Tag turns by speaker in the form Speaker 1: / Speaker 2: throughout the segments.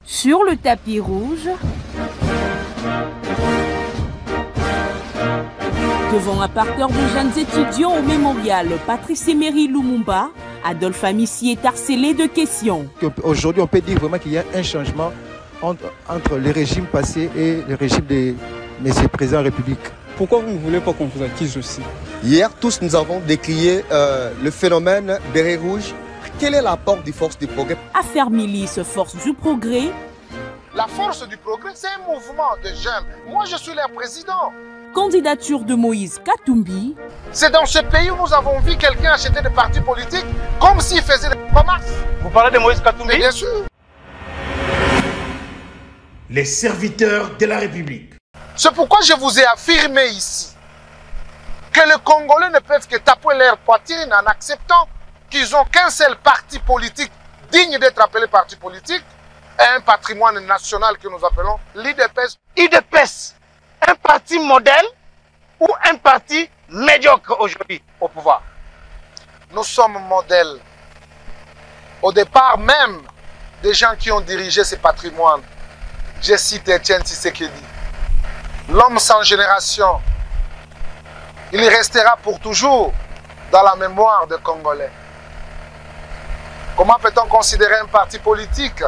Speaker 1: Sur le tapis rouge, devant un parterre de jeunes étudiants au mémorial Patrice Emery Lumumba, Adolphe Amici est harcelé de questions.
Speaker 2: Aujourd'hui, on peut dire vraiment qu'il y a un changement entre le régime passé et le régime de M. le Président de la République.
Speaker 3: Pourquoi vous ne voulez pas qu'on vous accuse aussi?
Speaker 4: Hier, tous nous avons décrié le phénomène béret rouge. Quel est l'apport des forces du progrès?
Speaker 1: Affaire milice, force du progrès.
Speaker 5: La force du progrès, c'est un mouvement de jeunes. Moi, je suis leur président.
Speaker 1: Candidature de Moïse Katumbi.
Speaker 5: C'est dans ce pays où nous avons vu quelqu'un acheter des partis politiques comme s'il faisait des commerces.
Speaker 6: Vous parlez de Moïse Katumbi?
Speaker 5: Mais bien sûr.
Speaker 7: Les serviteurs de la République.
Speaker 5: C'est pourquoi je vous ai affirmé ici que les Congolais ne peuvent que taper leur poitrine en acceptant qu'ils n'ont qu'un seul parti politique digne d'être appelé parti politique et un patrimoine national que nous appelons l'IDPS.
Speaker 6: IDPS, un parti modèle ou un parti médiocre aujourd'hui au pouvoir?
Speaker 5: Nous sommes modèles. Au départ même, des gens qui ont dirigé ces patrimoines. Je cite Etienne Tshisekedi. L'homme sans génération, il restera pour toujours dans la mémoire des Congolais. Comment peut-on considérer un parti politique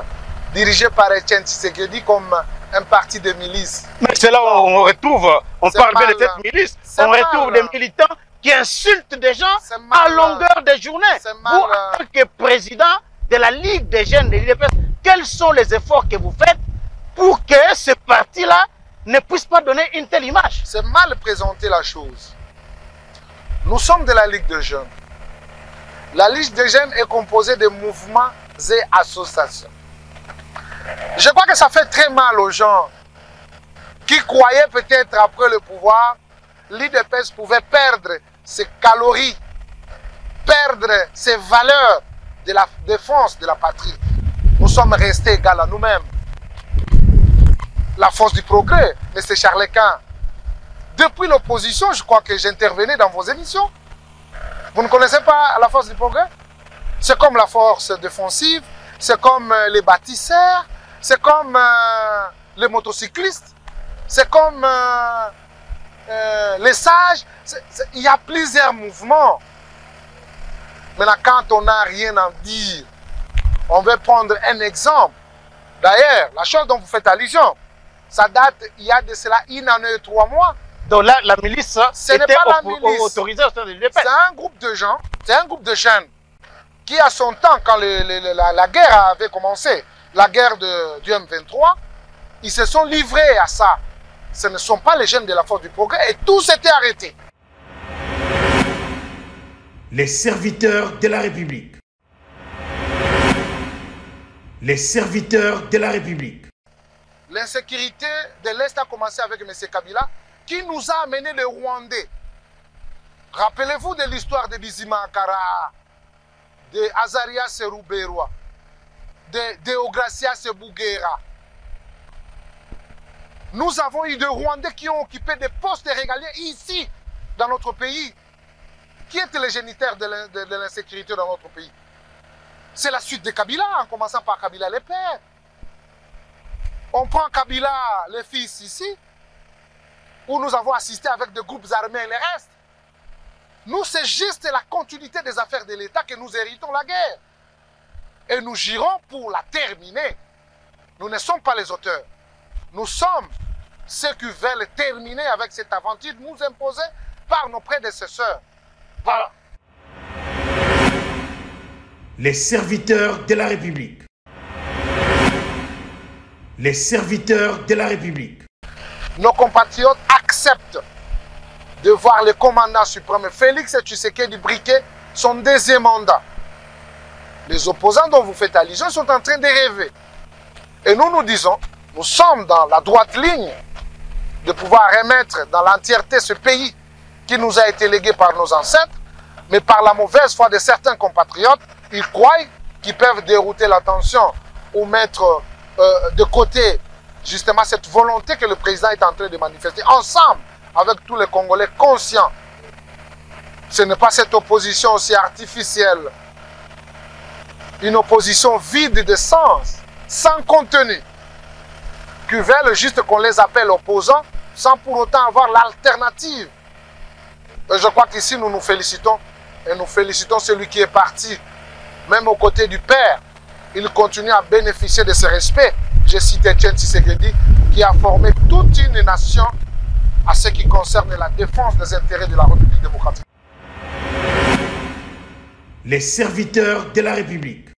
Speaker 5: dirigé par Etienne Tshisekedi comme un parti de milice?
Speaker 6: Mais c'est là où on retrouve, on parle bien de cette milice, on retrouve des militants qui insultent des gens à longueur de journée. Vous, en tant que président de la Ligue des jeunes de l'IDPS, quels sont les efforts que vous faites pour que ce parti-là ne puisse pas donner une telle image?
Speaker 5: C'est mal présenter la chose. Nous sommes de la Ligue des jeunes. La Ligue des jeunes est composée de mouvements et associations. Je crois que ça fait très mal aux gens qui croyaient peut-être après le pouvoir, l'IDPS pouvait perdre ses calories, perdre ses valeurs de la défense de la patrie. Nous sommes restés égaux à nous-mêmes. La force du progrès, M. Charles-Quint. Depuis l'opposition, je crois que j'intervenais dans vos émissions. Vous ne connaissez pas la force du progrès? C'est comme la force défensive, c'est comme les bâtisseurs, c'est comme les motocyclistes, c'est comme les sages. Il y a plusieurs mouvements. Maintenant, quand on n'a rien à dire, on va prendre un exemple. D'ailleurs, la chose dont vous faites allusion, ça date il y a de cela 1 an et 3 mois.
Speaker 6: Donc là, la milice était autorisée au sein de l'IDPS.
Speaker 5: C'est un groupe de gens, c'est un groupe de jeunes qui, à son temps, quand la guerre avait commencé, la guerre du M23, ils se sont livrés à ça. Ce ne sont pas les jeunes de la force du progrès et tout s'était arrêté.
Speaker 7: Les serviteurs de la République. Les serviteurs de la République.
Speaker 5: L'insécurité de l'Est a commencé avec M. Kabila, qui nous a amené les Rwandais. Rappelez-vous de l'histoire de Bizima Akara, de Azaria Serouberoa, de Deogracia Sebouguera. Nous avons eu des Rwandais qui ont occupé des postes régaliens ici, dans notre pays. Qui étaient les géniteurs de l'insécurité dans notre pays? C'est la suite de Kabila, en commençant par Kabila les pères. On prend Kabila, les fils ici, où nous avons assisté avec des groupes armés et les restes. Nous, c'est juste la continuité des affaires de l'État que nous héritons la guerre. Et nous girons pour la terminer. Nous ne sommes pas les auteurs. Nous sommes ceux qui veulent terminer avec cette aventure nous imposée par nos prédécesseurs. Voilà.
Speaker 7: Les serviteurs de la République. Les serviteurs de la République.
Speaker 5: Nos compatriotes acceptent de voir le commandant suprême Félix Tshisekedi briquer son deuxième mandat. Les opposants dont vous faites allusion sont en train de rêver. Et nous, nous disons, nous sommes dans la droite ligne de pouvoir remettre dans l'entièreté ce pays qui nous a été légué par nos ancêtres, mais par la mauvaise foi de certains compatriotes, ils croient qu'ils peuvent dérouter l'attention ou mettre de côté justement cette volonté que le président est en train de manifester ensemble avec tous les Congolais conscients. Ce n'est pas cette opposition aussi artificielle, une opposition vide de sens, sans contenu, qui veulent juste qu'on les appelle opposants, sans pour autant avoir l'alternative. Je crois qu'ici, nous nous félicitons, et nous félicitons celui qui est parti, même aux côtés du Père. Il continue à bénéficier de ce respect. Je cite Etienne Tshisekedi, qui a formé toute une nation à ce qui concerne la défense des intérêts de la République démocratique.
Speaker 7: Les serviteurs de la République.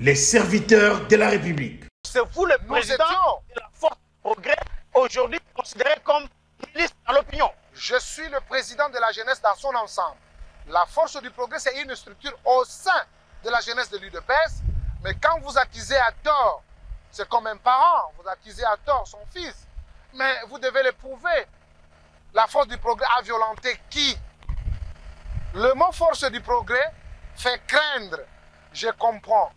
Speaker 7: Les serviteurs de la République.
Speaker 6: C'est vous le président de la Force Progrès, aujourd'hui considéré comme ministre à l'opinion.
Speaker 5: Je suis le président de la jeunesse dans son ensemble. La Force du Progrès, c'est une structure au sein de la jeunesse de l'UDPS. Mais quand vous accusez à tort, c'est comme un parent, vous accusez à tort son fils. Mais vous devez le prouver. La Force du Progrès a violenté qui? Le mot Force du Progrès fait craindre, je comprends.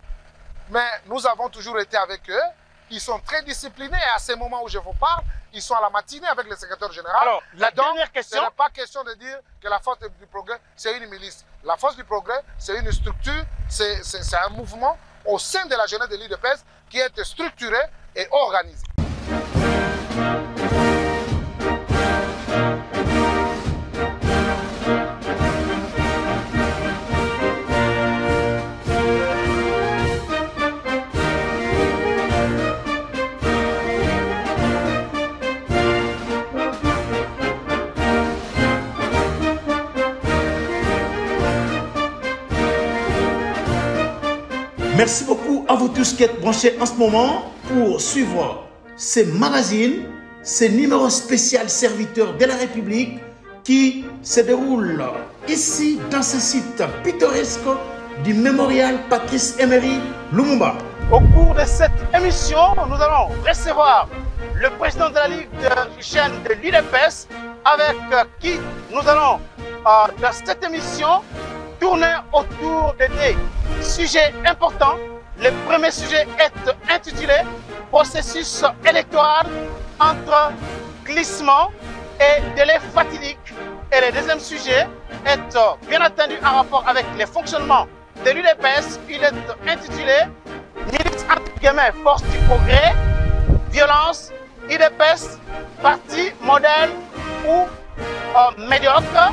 Speaker 5: Mais nous avons toujours été avec eux. Ils sont très disciplinés et à ce moment où je vous parle, ils sont à la matinée avec le secrétaire général.
Speaker 6: Alors, la dernière question.
Speaker 5: Ce n'est pas question de dire que la Force du Progrès, c'est une milice. La Force du Progrès, c'est une structure, c'est un mouvement au sein de la jeunesse de l'UDPS qui est structuré et organisé.
Speaker 7: Merci beaucoup à vous tous qui êtes branchés en ce moment pour suivre ces magazines, ces numéros spéciaux serviteurs de la République qui se déroulent ici dans ce site pittoresque du mémorial Patrice Emery Lumumba.
Speaker 6: Au cours de cette émission, nous allons recevoir le président de la Ligue de jeunes de l'UDPS avec qui nous allons, dans cette émission, tourner autour de des sujets importants. Le premier sujet est intitulé « Processus électoral entre glissement et délai fatidique ». Et le deuxième sujet est bien entendu en rapport avec les fonctionnements de l'UDPS. Il est intitulé « Milice entre guillemets, force du progrès, violence, UDPS, parti modèle ou médiocre,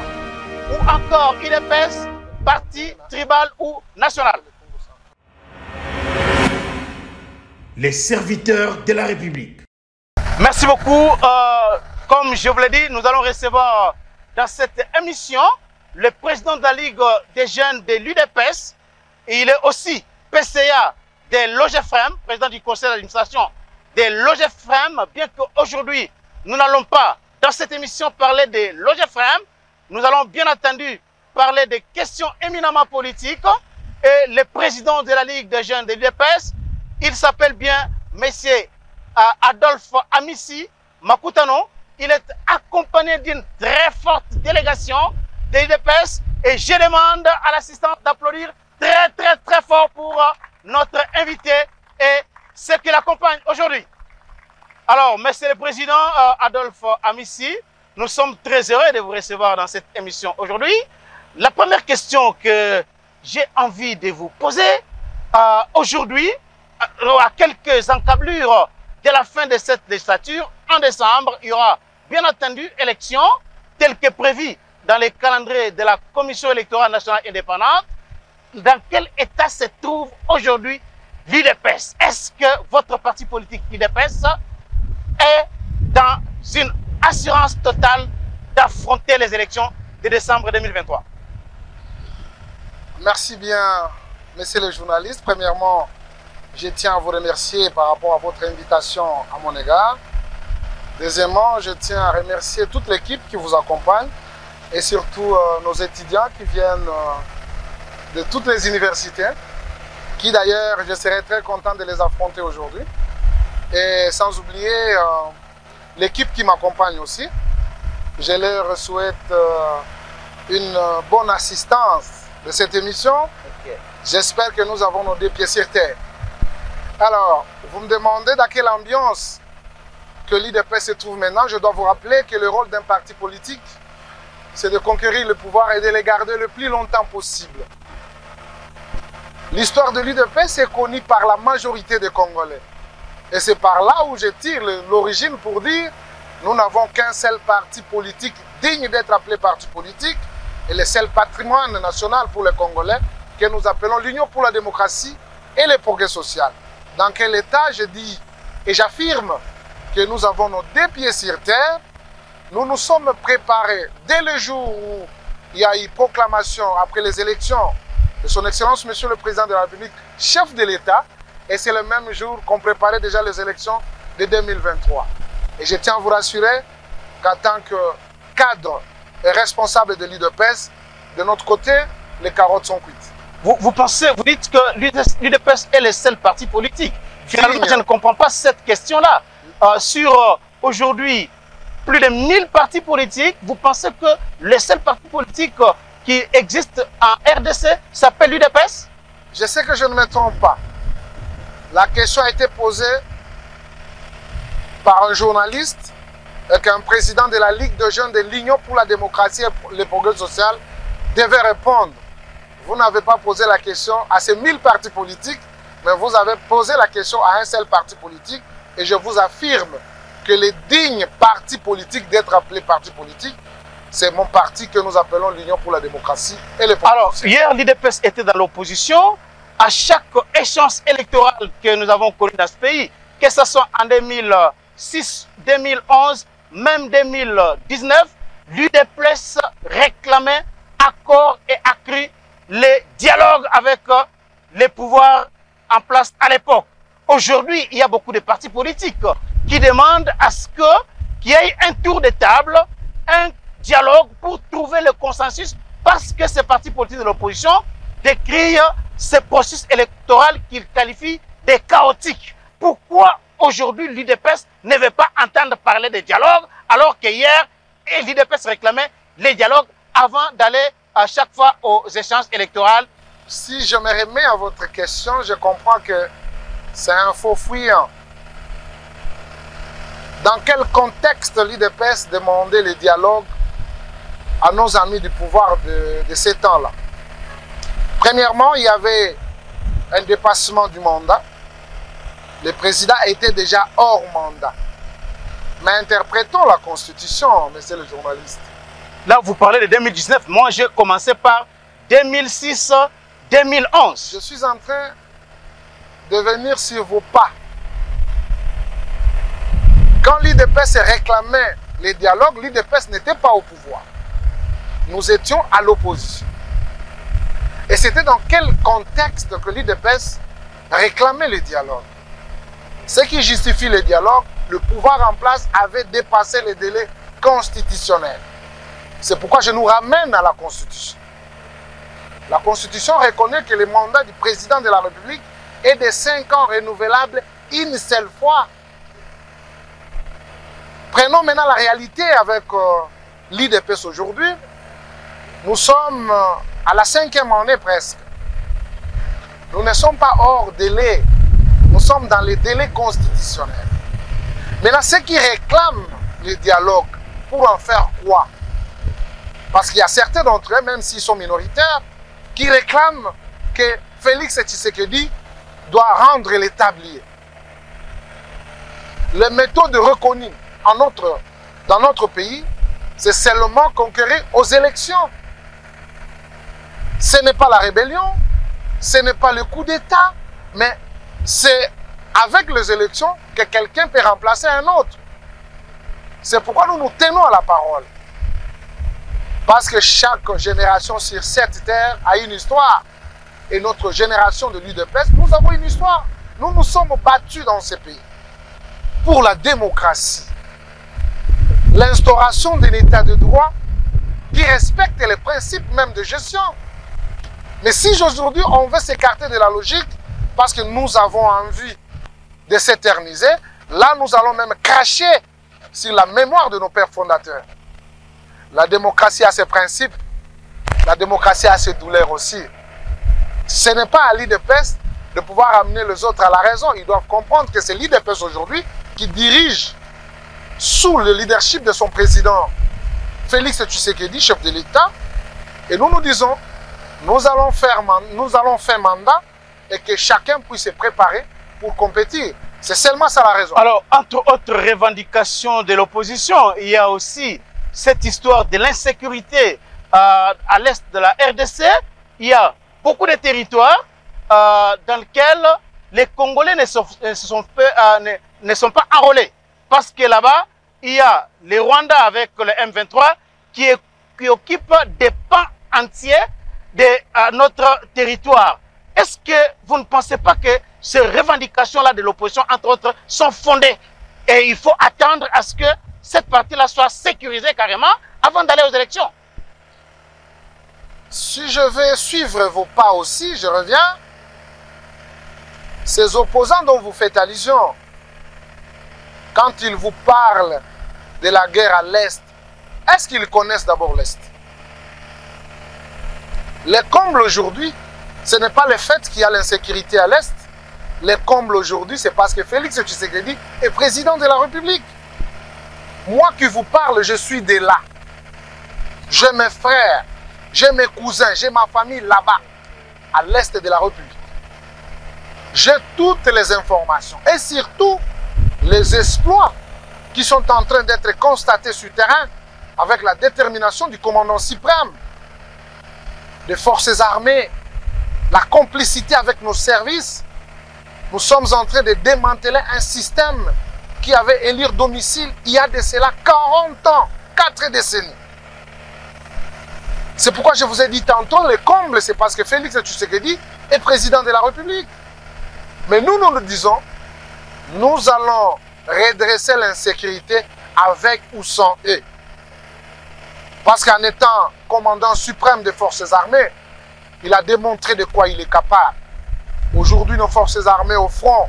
Speaker 6: ou encore UDPS, parti tribal ou national ».
Speaker 7: Les serviteurs de la République.
Speaker 6: Merci beaucoup. Comme je vous l'ai dit, nous allons recevoir dans cette émission le président de la Ligue des jeunes de l'UDPS. Il est aussi PCA de l'OGFREM, président du conseil d'administration de l'OGFREM. Bien qu'aujourd'hui, nous n'allons pas dans cette émission parler de l'OGFREM, nous allons bien entendu parler des questions éminemment politiques. Et le président de la Ligue des jeunes de l'UDPS, il s'appelle bien M. Adolphe Amissi Makutano. Il est accompagné d'une très forte délégation de l'UDPS et je demande à l'assistante d'applaudir très fort pour notre invité et ceux qui l'accompagnent aujourd'hui. Alors, Monsieur le Président Adolphe Amissi, nous sommes très heureux de vous recevoir dans cette émission aujourd'hui. La première question que j'ai envie de vous poser aujourd'hui, à quelques encablures de la fin de cette législature, en décembre, il y aura bien entendu élection telle que prévue dans les calendriers de la Commission électorale nationale indépendante. Dans quel état se trouve aujourd'hui l'UDPS? Est-ce que votre parti politique l'UDPS est dans une assurance totale d'affronter les élections de décembre 2023?
Speaker 5: Merci bien, messieurs les journalistes. Premièrement, je tiens à vous remercier par rapport à votre invitation à mon égard. Deuxièmement, je tiens à remercier toute l'équipe qui vous accompagne et surtout nos étudiants qui viennent de toutes les universités, qui d'ailleurs, je serais très content de les affronter aujourd'hui. Et sans oublier l'équipe qui m'accompagne aussi. Je leur souhaite une bonne assistance de cette émission. Okay. J'espère que nous avons nos deux pieds sur terre. Alors, vous me demandez dans quelle ambiance que l'UDPS se trouve maintenant. Je dois vous rappeler que le rôle d'un parti politique, c'est de conquérir le pouvoir et de le garder le plus longtemps possible. L'histoire de l'UDPS est connue par la majorité des Congolais. Et c'est par là où je tire l'origine pour dire nous n'avons qu'un seul parti politique digne d'être appelé parti politique et le seul patrimoine national pour les Congolais que nous appelons l'Union pour la démocratie et le progrès social. Dans quel état, je dis et j'affirme que nous avons nos deux pieds sur terre. Nous nous sommes préparés dès le jour où il y a eu proclamation après les élections de son Excellence Monsieur le Président de la République, chef de l'État, et c'est le même jour qu'on préparait déjà les élections de 2023. Et je tiens à vous rassurer qu'en tant que cadre et responsable de l'UDPS, de notre côté, les carottes sont cuites.
Speaker 6: Vous dites que l'UDPS est le seul parti politique. Finalement, je ne comprends pas cette question-là. Sur aujourd'hui, plus de 1000 partis politiques, vous pensez que le seul parti politique qui existe en RDC s'appelle l'UDPS?
Speaker 5: Je sais que je ne me trompe pas. La question a été posée par un journaliste et qu'un président de la Ligue de jeunes de l'Union pour la démocratie et le progrès social devait répondre. Vous n'avez pas posé la question à ces 1000 partis politiques, mais vous avez posé la question à un seul parti politique et je vous affirme que les dignes partis politiques d'être appelés partis politiques, c'est mon parti que nous appelons l'Union pour la démocratie et le progrès social.
Speaker 6: Alors, hier, l'UDPS était dans l'opposition. À chaque échéance électorale que nous avons connue dans ce pays, que ce soit en 2006, 2011, même 2019, l'UDPS réclamait accord et accru les dialogues avec les pouvoirs en place à l'époque. Aujourd'hui, il y a beaucoup de partis politiques qui demandent à ce qu'il y ait un tour de table, un dialogue pour trouver le consensus parce que ces partis politiques de l'opposition décrivent ce processus électoral qu'ils qualifient de chaotique. Pourquoi aujourd'hui l'UDPS ne veut pas entendre parler de dialogue alors que hier, l'UDPS réclamait les dialogues avant d'aller à chaque fois aux échéances électorales?
Speaker 5: Si je me remets à votre question, je comprends que c'est un faux fuyant. Dans quel contexte l'UDPS demandait les dialogues à nos amis du pouvoir de ces temps-là? Premièrement, il y avait un dépassement du mandat. Le président était déjà hors mandat. Mais interprétons la Constitution, monsieur le journaliste.
Speaker 6: Là, vous parlez de 2019. Moi, j'ai commencé par 2006, 2011.
Speaker 5: Je suis en train de venir sur vos pas. Quand l'UDPS réclamait les dialogues, l'UDPS n'était pas au pouvoir. Nous étions à l'opposition. Et c'était dans quel contexte que l'UDPS réclamait les dialogues? Ce qui justifie les dialogues, le pouvoir en place avait dépassé les délais constitutionnels. C'est pourquoi je nous ramène à la Constitution. La Constitution reconnaît que le mandat du président de la République est de 5 ans renouvelable une seule fois. Prenons maintenant la réalité avec l'UDPS aujourd'hui. Nous sommes à la 5e année presque. Nous ne sommes pas hors délai. Nous sommes dans les délais constitutionnels. Maintenant, ceux qui réclament les dialogues, pour en faire quoi? Parce qu'il y a certains d'entre eux, même s'ils sont minoritaires, qui réclament que Félix Tshisekedi doit rendre l'établier. Les méthodes reconnues dans notre pays, c'est seulement conquérir aux élections. Ce n'est pas la rébellion, ce n'est pas le coup d'État, mais c'est avec les élections que quelqu'un peut remplacer un autre. C'est pourquoi nous nous tenons à la parole. Parce que chaque génération sur cette terre a une histoire. Et notre génération de l'UDPS, nous avons une histoire. Nous nous sommes battus dans ce pays pour la démocratie. L'instauration d'un état de droit qui respecte les principes même de gestion. Mais si aujourd'hui on veut s'écarter de la logique parce que nous avons envie de s'éterniser, là nous allons même cracher sur la mémoire de nos pères fondateurs. La démocratie a ses principes, la démocratie a ses douleurs aussi. Ce n'est pas à l'UDPS de pouvoir amener les autres à la raison. Ils doivent comprendre que c'est l'UDPS aujourd'hui qui dirige sous le leadership de son président Félix Tshisekedi, chef de l'État. Et nous nous disons, nous allons faire mandat et que chacun puisse se préparer pour compétir. C'est seulement ça la raison.
Speaker 6: Alors, entre autres revendications de l'opposition, il y a aussi cette histoire de l'insécurité à l'est de la RDC. Il y a beaucoup de territoires dans lesquels les Congolais ne sont pas enrôlés. Parce que là-bas, il y a les Rwandais avec le M23 qui occupent des pans entiers de notre territoire. Est-ce que vous ne pensez pas que ces revendications-là de l'opposition, entre autres, sont fondées? Et il faut attendre à ce que cette partie-là soit sécurisée carrément avant d'aller aux élections.
Speaker 5: Si je vais suivre vos pas aussi, je reviens. Ces opposants dont vous faites allusion, quand ils vous parlent de la guerre à l'Est, est-ce qu'ils connaissent d'abord l'Est? Les combles aujourd'hui, ce n'est pas le fait qu'il y a l'insécurité à l'Est. Les combles aujourd'hui, c'est parce que Félix Tshisekedi est président de la République. Moi qui vous parle, je suis de là. J'ai mes frères, j'ai mes cousins, j'ai ma famille là-bas, à l'Est de la République. J'ai toutes les informations et surtout les exploits qui sont en train d'être constatés sur le terrain avec la détermination du commandant suprême des forces armées, la complicité avec nos services. Nous sommes en train de démanteler un système qui avait élire domicile il y a de cela 40 ans, 4 décennies. C'est pourquoi je vous ai dit tantôt, le comble, c'est parce que Félix Tshisekedi est président de la République. Mais nous nous disons, nous allons redresser l'insécurité avec ou sans eux. Parce qu'en étant commandant suprême des forces armées, il a démontré de quoi il est capable. Aujourd'hui, nos forces armées au front,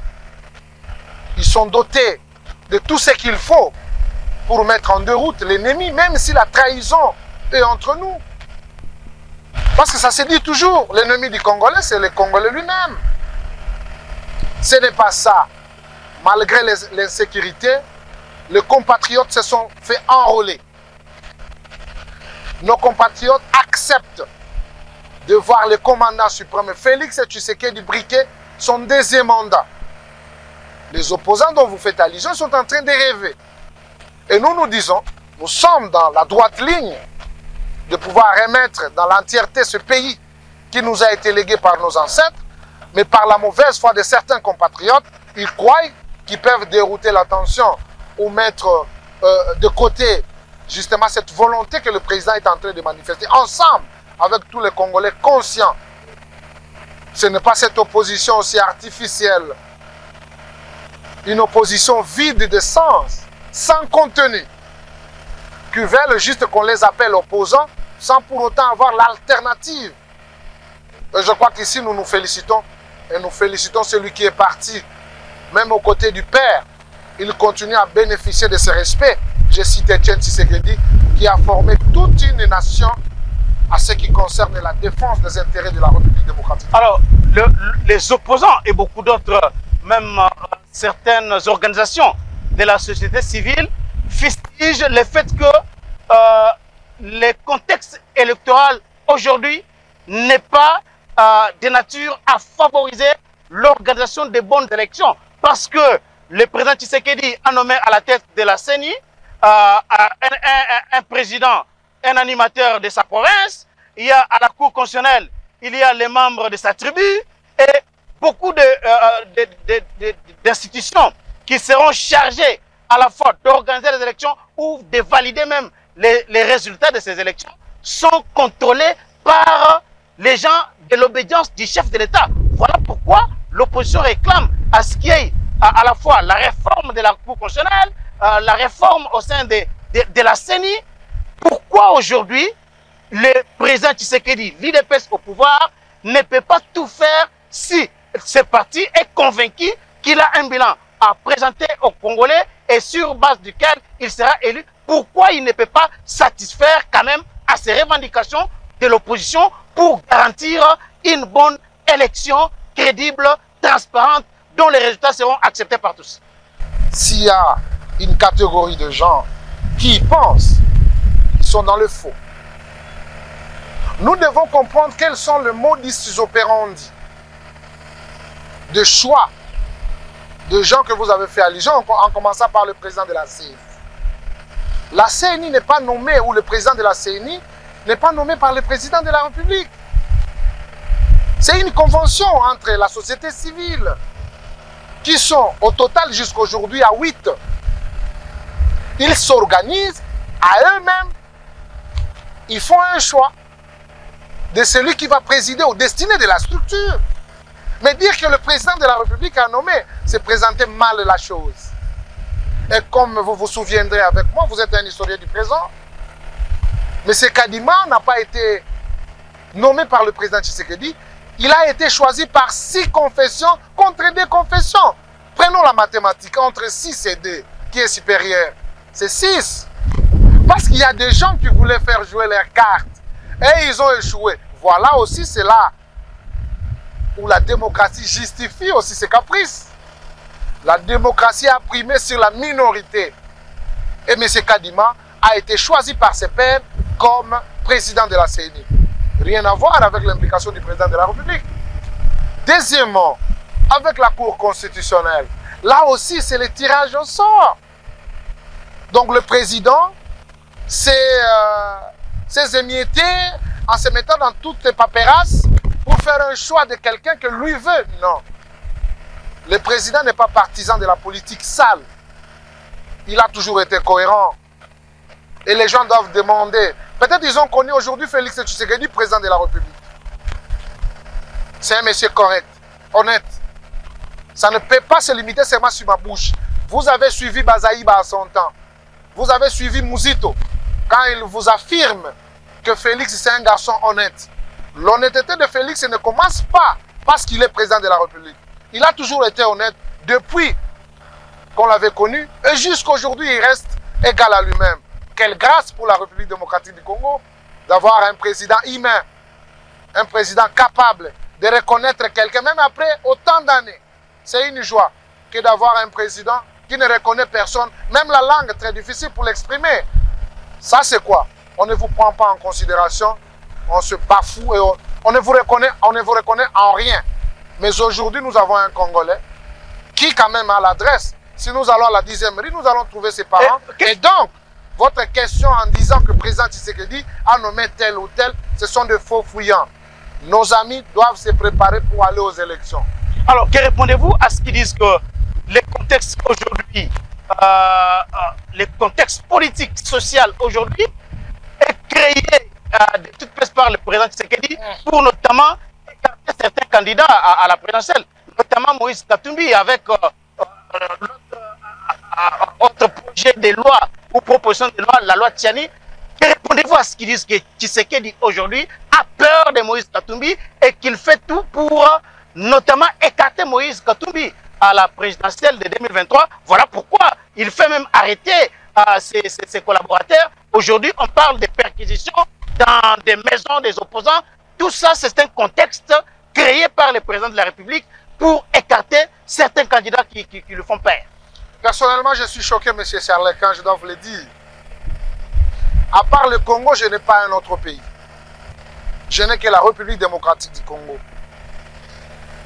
Speaker 5: ils sont dotés de tout ce qu'il faut pour mettre en déroute l'ennemi, même si la trahison est entre nous. Parce que ça se dit toujours, l'ennemi du Congolais, c'est le Congolais lui-même. Ce n'est pas ça. Malgré l'insécurité, les compatriotes se sont fait enrôler. Nos compatriotes acceptent de voir le commandant suprême Félix Tshisekedi briquer son deuxième mandat. Les opposants dont vous faites allusion sont en train de rêver. Et nous nous disons, nous sommes dans la droite ligne de pouvoir remettre dans l'entièreté ce pays qui nous a été légué par nos ancêtres, mais par la mauvaise foi de certains compatriotes, ils croient qu'ils peuvent dérouter l'attention ou mettre de côté justement cette volonté que le président est en train de manifester ensemble avec tous les Congolais conscients. Ce n'est pas cette opposition aussi artificielle, une opposition vide de sens, sans contenu, qui veulent juste qu'on les appelle opposants sans pour autant avoir l'alternative. Et je crois qu'ici nous nous félicitons et nous félicitons celui qui est parti, même aux côtés du Père. Il continue à bénéficier de ce respect. Je cite Etienne Tshisekedi qui a formé toute une nation à ce qui concerne la défense des intérêts de la République démocratique.
Speaker 6: Alors, les opposants et beaucoup d'autres, même certaines organisations de la société civile, fustigent le fait que le contexte électoral aujourd'hui n'est pas de nature à favoriser l'organisation des bonnes élections. Parce que le président Tshisekedi a nommé à la tête de la CENI un président, un animateur de sa province. Il y a à la Cour constitutionnelle, il y a les membres de sa tribu et beaucoup d'institutions qui seront chargées à la fois d'organiser les élections ou de valider même les résultats de ces élections sont contrôlés par les gens de l'obédience du chef de l'État. Voilà pourquoi l'opposition réclame à ce qu'il y ait à la fois la réforme de la Cour constitutionnelle, la réforme au sein de la CENI. Pourquoi aujourd'hui le président Tshisekedi, l'UDPS au pouvoir, ne peut pas tout faire si ce parti est convaincu qu'il a un bilan à présenter aux Congolais et sur base duquel il sera élu? Pourquoi il ne peut pas satisfaire quand même à ces revendications de l'opposition pour garantir une bonne élection crédible, transparente, dont les résultats seront acceptés par tous?
Speaker 5: S'il y a une catégorie de gens qui pensent qu'ils sont dans le faux, nous devons comprendre quels sont les modus operandi de choix de gens que vous avez fait allusion, en commençant par le président de la CENI. La CENI n'est pas nommée, ou le président de la CENI n'est pas nommé par le président de la République. C'est une convention entre la société civile, qui sont au total jusqu'à aujourd'hui à 8. Ils s'organisent à eux-mêmes. Ils font un choix de celui qui va présider aux destinées de la structure. Mais dire que le président de la République a nommé, c'est présenter mal la chose. Et comme vous vous souviendrez avec moi, vous êtes un historien du présent, M. Kadima n'a pas été nommé par le président Tshisekedi, il a été choisi par 6 confessions contre 2 confessions. Prenons la mathématique, entre 6 et 2, qui est supérieur? C'est 6. Parce qu'il y a des gens qui voulaient faire jouer leurs cartes et ils ont échoué. Voilà aussi, c'est là où la démocratie justifie aussi ses caprices. La démocratie a primé sur la minorité. Et M. Kadima a été choisi par ses pairs comme président de la CENI. Rien à voir avec l'implication du président de la République. Deuxièmement, avec la Cour constitutionnelle, là aussi c'est le tirage au sort. Donc le président s'est émietté en se mettant dans toutes les paperasses pour faire un choix de quelqu'un que lui veut. Non. Le président n'est pas partisan de la politique sale. Il a toujours été cohérent. Et les gens doivent demander. Peut-être ils ont connu aujourd'hui Félix Tshisekedi, président de la République. C'est un monsieur correct, honnête. Ça ne peut pas se limiter seulement sur ma bouche. Vous avez suivi Bazaïba à son temps. Vous avez suivi Mouzito quand il vous affirme que Félix c'est un garçon honnête. L'honnêteté de Félix ne commence pas parce qu'il est président de la République. Il a toujours été honnête depuis qu'on l'avait connu et jusqu'à aujourd'hui il reste égal à lui-même. Quelle grâce pour la République démocratique du Congo d'avoir un président humain, un président capable de reconnaître quelqu'un, même après autant d'années. C'est une joie que d'avoir un président qui ne reconnaît personne, même la langue est très difficile pour l'exprimer. Ça c'est quoi? On ne vous prend pas en considération, on se bafoue et on ne vous reconnaît en rien. Mais aujourd'hui nous avons un Congolais qui quand même a l'adresse. Si nous allons à la 10e rue, nous allons trouver ses parents. Et donc, votre question en disant que le président Tshisekedi a nommé tel ou tel, ce sont des faux fouillants. Nos amis doivent se préparer pour aller aux élections.
Speaker 6: Alors, que répondez-vous à ce qu'ils disent que les contextes aujourd'hui, les contextes politiques, sociaux aujourd'hui, est créé de toutes pièces par le président Tshisekedi pour notamment écarter certains candidats à la présidentielle, notamment Moïse Katumbi avec autre projet de loi ou proposition de loi, la loi Tiani. Que répondez-vous à ce qu'ils disent que Tshisekedi aujourd'hui a peur de Moïse Katumbi et qu'il fait tout pour notamment écarter Moïse Katumbi à la présidentielle de 2023. Voilà pourquoi il fait même arrêter ses collaborateurs. Aujourd'hui, on parle de perquisitions dans des maisons des opposants. Tout ça, c'est un contexte créé par le président de la République pour écarter certains candidats qui le font peur.
Speaker 5: Personnellement, je suis choqué, M. Charles, quand je dois vous le dire. À part le Congo, je n'ai pas un autre pays. Je n'ai que la République démocratique du Congo.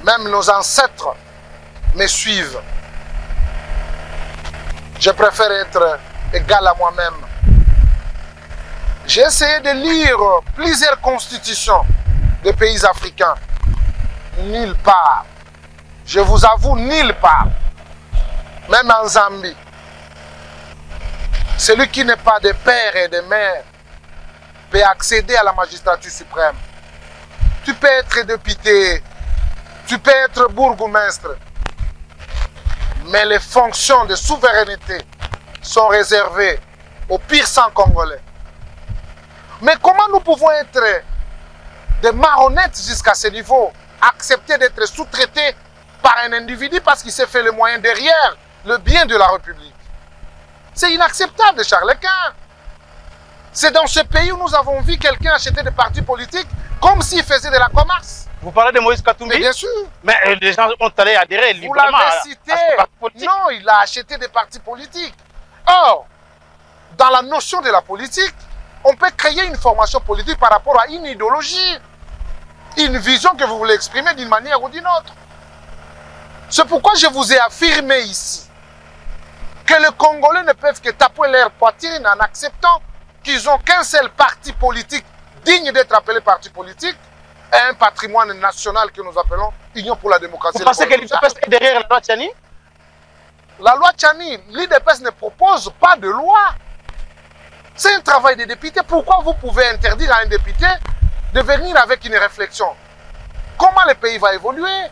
Speaker 5: Même nos ancêtres me suivent. Je préfère être égal à moi-même. J'ai essayé de lire plusieurs constitutions de pays africains. Nulle part. Je vous avoue, nulle part. Même en Zambie. Celui qui n'est pas de père et de mère peut accéder à la magistrature suprême. Tu peux être député, tu peux être bourgmestre, mais les fonctions de souveraineté sont réservées aux pires sang congolais. Mais comment nous pouvons être des marionnettes jusqu'à ce niveau, accepter d'être sous-traités par un individu parce qu'il s'est fait le moyen derrière le bien de la République? C'est inacceptable, Charles Quint. C'est dans ce pays où nous avons vu quelqu'un acheter des partis politiques comme s'il faisait de la commerce.
Speaker 6: Vous parlez de Moïse Katumbi?
Speaker 5: Mais bien sûr.
Speaker 6: Mais les gens ont allé adhérer librement
Speaker 5: Vous l'avez cité. Non, il a acheté des partis politiques. Or, dans la notion de la politique, on peut créer une formation politique par rapport à une idéologie, une vision que vous voulez exprimer d'une manière ou d'une autre. C'est pourquoi je vous ai affirmé ici que les Congolais ne peuvent que taper leur poitrine en acceptant qu'ils n'ont qu'un seul parti politique digne d'être appelé parti politique et un patrimoine national que nous appelons Union pour la démocratie.
Speaker 6: Vous pensez que l'UDPS est derrière la loi Tchani?
Speaker 5: La loi Tchani, l'UDPS ne propose pas de loi. C'est un travail des députés. Pourquoi vous pouvez interdire à un député de venir avec une réflexion? Comment le pays va évoluer?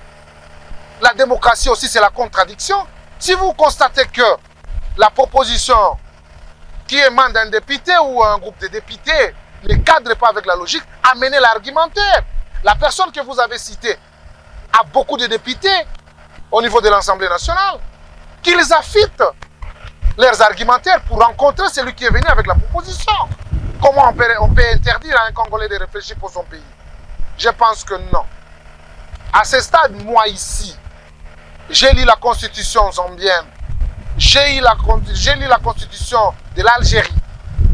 Speaker 5: La démocratie aussi, c'est la contradiction. Si vous constatez que la proposition qui émane d'un député ou un groupe de députés ne cadre pas avec la logique, amenez l'argumentaire. La personne que vous avez citée a beaucoup de députés au niveau de l'Assemblée nationale, qu'ils affûtent leurs argumentaires pour rencontrer celui qui est venu avec la proposition. Comment on peut interdire à un Congolais de réfléchir pour son pays? Je pense que non. À ce stade, moi ici, j'ai lu la constitution zambienne, j'ai lu la constitution de l'Algérie,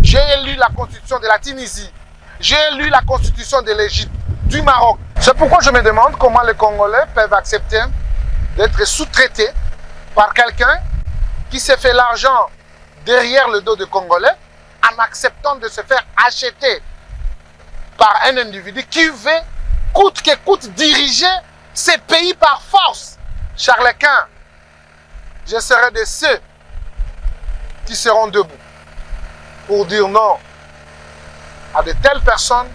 Speaker 5: j'ai lu la constitution de la Tunisie, j'ai lu la constitution de l'Égypte, du Maroc. C'est pourquoi je me demande comment les Congolais peuvent accepter d'être sous-traités par quelqu'un qui s'est fait l'argent derrière le dos des Congolais en acceptant de se faire acheter par un individu qui veut, coûte que coûte, diriger ces pays par force. Charles Quint, je serai de ceux qui seront debout pour dire non à de telles personnes.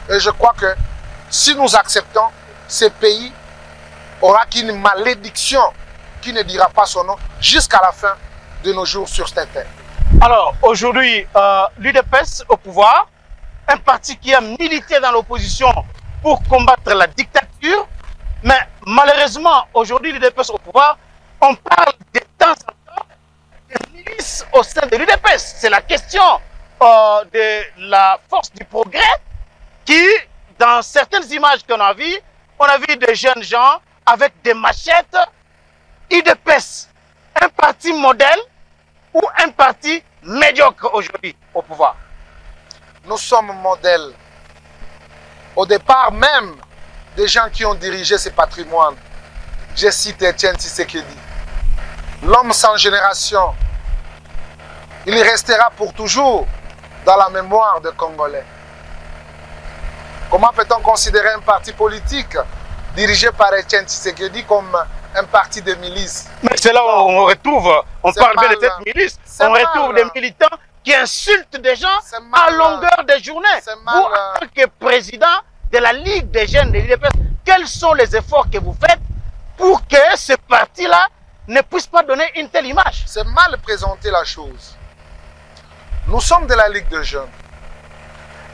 Speaker 5: Et je crois que si nous acceptons, ce pays aura qu'une malédiction qui ne dira pas son nom jusqu'à la fin de nos jours sur cette terre.
Speaker 6: Alors, aujourd'hui, l'UDPS au pouvoir, un parti qui a milité dans l'opposition pour combattre la dictature, mais malheureusement, aujourd'hui, l'UDPS au pouvoir, on parle de temps en temps des milices au sein de l'UDPS. C'est la question de la force du progrès qui, dans certaines images qu'on a vues, on a vu des jeunes gens avec des machettes. UDPS, un parti modèle ou un parti médiocre aujourd'hui au pouvoir?
Speaker 5: Nous sommes modèles. Au départ même, des gens qui ont dirigé ces patrimoines. Je cite Etienne Tshisekedi. L'homme sans génération. Il restera pour toujours dans la mémoire des Congolais. Comment peut-on considérer un parti politique dirigé par Etienne Tshisekedi comme un parti de milice?
Speaker 6: Mais c'est là où on retrouve, on parle bien de cette milice, on retrouve des militants qui insultent des gens à longueur de journée. Vous, en tant que président de la Ligue des jeunes de l'UDPS, quels sont les efforts que vous faites pour que ce parti-là ne puisse pas donner une telle image?
Speaker 5: C'est mal présenter la chose. Nous sommes de la Ligue des jeunes.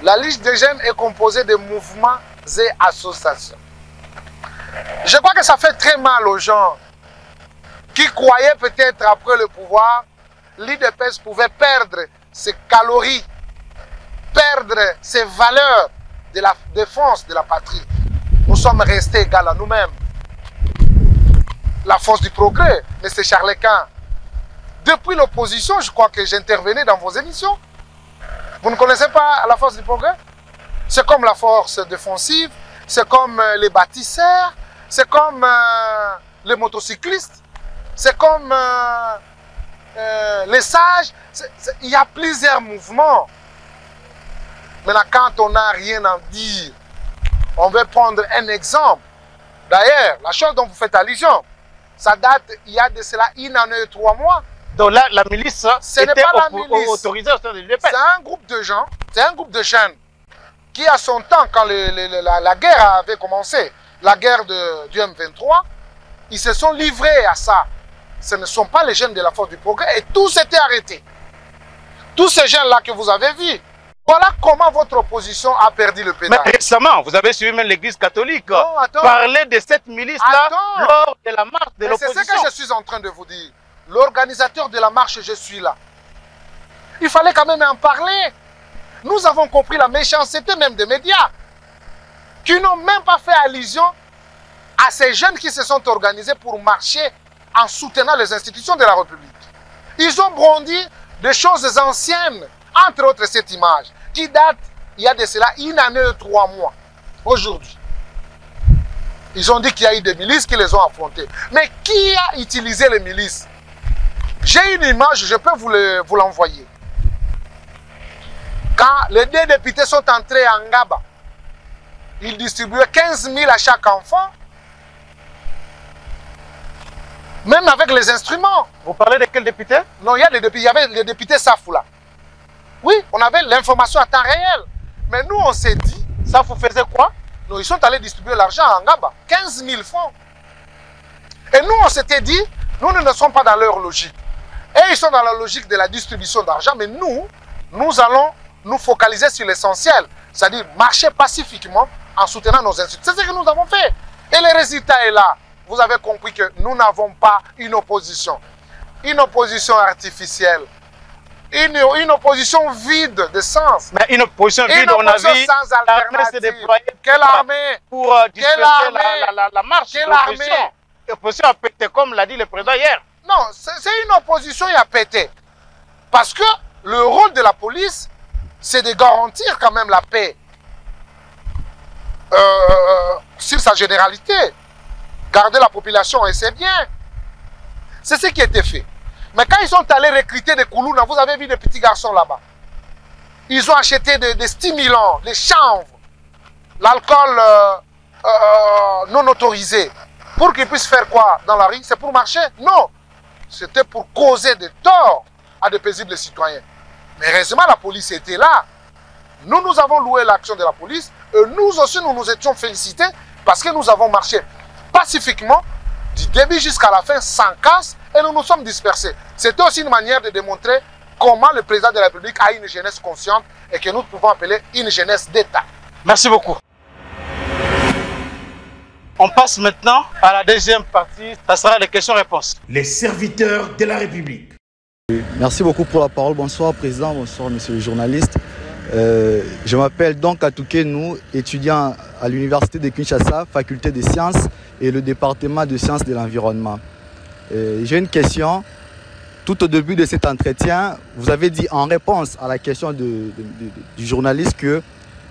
Speaker 5: La Ligue des jeunes est composée de mouvements et associations. Je crois que ça fait très mal aux gens qui croyaient peut-être après le pouvoir, l'UDPS pouvait perdre ses calories, perdre ses valeurs de la défense de la patrie. Nous sommes restés égaux à nous-mêmes. La force du progrès, M. Charles Quint. Depuis l'opposition, je crois que j'intervenais dans vos émissions. Vous ne connaissez pas la force du progrès? C'est comme la force défensive, c'est comme les bâtisseurs, c'est comme les motocyclistes, c'est comme les sages. Il y a plusieurs mouvements. Maintenant, quand on n'a rien à dire, on veut prendre un exemple. D'ailleurs, la chose dont vous faites allusion, ça date il y a de cela 1 an et 3 mois.
Speaker 6: Donc là, la milice était autorisée au sein de l'UDPS.
Speaker 5: C'est un groupe de gens, c'est un groupe de jeunes qui, à son temps, quand la guerre avait commencé, la guerre du M23, ils se sont livrés à ça. Ce ne sont pas les jeunes de la force du progrès et tout s'était arrêté. Tous ces jeunes-là que vous avez vus, voilà comment votre opposition a perdu le pédale.
Speaker 6: Mais récemment, vous avez suivi même l'église catholique parler de cette milice-là lors de la marche de l'opposition.
Speaker 5: C'est ce que je suis en train de vous dire. L'organisateur de la marche, je suis là. Il fallait quand même en parler. Nous avons compris la méchanceté même des médias, qui n'ont même pas fait allusion à ces jeunes qui se sont organisés pour marcher en soutenant les institutions de la République. Ils ont brandi des choses anciennes, entre autres cette image, qui date il y a de cela 1 an et 3 mois, aujourd'hui. Ils ont dit qu'il y a eu des milices qui les ont affrontés. Mais qui a utilisé les milices? J'ai une image, je peux vous l'envoyer. Quand les 2 députés sont entrés à Ngaba, ils distribuaient 15 000 à chaque enfant. Même avec les instruments.
Speaker 6: Vous parlez de quel député?
Speaker 5: Non, il y avait les députés Safou là. Oui, on avait l'information à temps réel. Mais nous, on s'est dit...
Speaker 6: Safou faisait quoi?
Speaker 5: Non, ils sont allés distribuer l'argent à Ngaba. 15 000 francs. Et nous, on s'était dit, nous ne sommes pas dans leur logique. Et ils sont dans la logique de la distribution d'argent. Mais nous allons nous focaliser sur l'essentiel. C'est-à-dire marcher pacifiquement en soutenant nos institutions. C'est ce que nous avons fait. Et le résultat est là. Vous avez compris que nous n'avons pas une opposition. Une opposition artificielle. Une opposition vide de sens.
Speaker 6: Mais une opposition vide, on a vu l'armée se déployer.
Speaker 5: Quelle armée?
Speaker 6: Pour disperser la marche.
Speaker 5: Quelle armée?
Speaker 6: L'opposition a pété, comme l'a dit le président hier.
Speaker 5: Non, c'est une opposition qui a pété. Parce que le rôle de la police, c'est de garantir quand même la paix. Sur sa généralité. Garder la population, et c'est bien. C'est ce qui a été fait. Mais quand ils sont allés recruter des Koulouna, vous avez vu des petits garçons là-bas. Ils ont acheté des stimulants, des chanvres, l'alcool non autorisé. Pour qu'ils puissent faire quoi dans la rue? C'est pour marcher? Non. C'était pour causer des torts à de paisibles citoyens. Mais heureusement, la police était là. Nous avons loué l'action de la police. Et nous aussi, nous nous étions félicités parce que nous avons marché pacifiquement, du début jusqu'à la fin, sans casse, et nous nous sommes dispersés. C'était aussi une manière de démontrer comment le président de la République a une jeunesse consciente et que nous pouvons appeler une jeunesse d'État.
Speaker 6: Merci beaucoup. On passe maintenant à la deuxième partie, ça sera les questions-réponses.
Speaker 7: Les serviteurs de la République.
Speaker 8: Merci beaucoup pour la parole. Bonsoir Président, bonsoir Monsieur le journaliste. Je m'appelle donc Atouké Nou, étudiant à l'Université de Kinshasa, faculté des sciences et le département de sciences de l'environnement. J'ai une question. Tout au début de cet entretien, vous avez dit en réponse à la question du journaliste que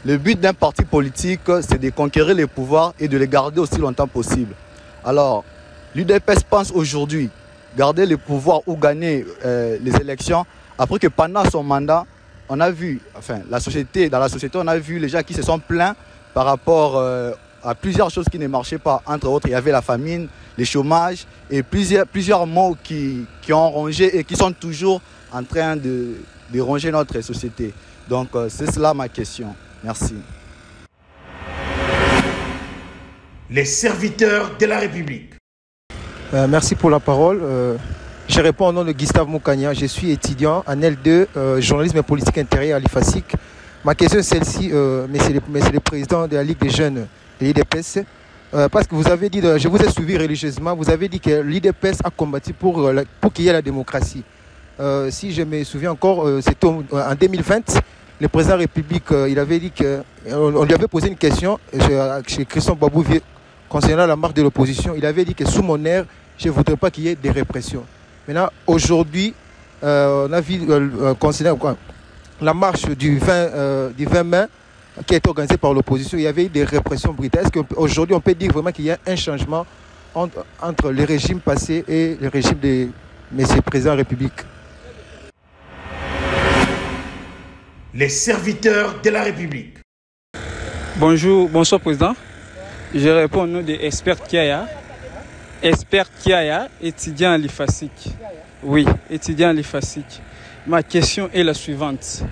Speaker 8: le but d'un parti politique, c'est de conquérir les pouvoirs et de les garder aussi longtemps possible. Alors, l'UDPS pense aujourd'hui garder le pouvoir ou gagner les élections après que pendant son mandat, on a vu, enfin, dans la société, on a vu les gens qui se sont plaints par rapport à plusieurs choses qui ne marchaient pas. Entre autres, il y avait la famine, le chômage et plusieurs maux qui ont rongé et qui sont toujours en train de ronger notre société. Donc, c'est cela ma question. Merci.
Speaker 7: Les serviteurs de la République.
Speaker 2: Merci pour la parole. Je réponds au nom de Gustave Moukania. Je suis étudiant en L2, journalisme et politique intérieure à l'IFASIC. Ma question est celle-ci, mais c'est le président de la Ligue des jeunes de l'IDPS. Parce que vous avez dit, je vous ai suivi religieusement, vous avez dit que l'IDPS a combattu pour qu'il y ait la démocratie. Si je me souviens encore, c'était en 2020, le président de la République, il avait dit qu'on lui avait posé une question chez Christian Babou concernant la marche de l'opposition. Il avait dit que sous mon ère, je ne voudrais pas qu'il y ait des répressions. Maintenant, aujourd'hui, on a vu concernant la marche du 20 mai qui a été organisée par l'opposition. Il y avait eu des répressions brutales. Est-ce qu'aujourd'hui, on peut dire vraiment qu'il y a un changement entre le régime passé et le régime de M. le Président de la République?
Speaker 7: Les serviteurs de la République.
Speaker 3: Bonsoir Président. Je réponds au nom de Expert Kiaya. Expert Kiaya, étudiant à l'IFASIC. Oui, étudiant à l'IFASIC. Ma question est la suivante.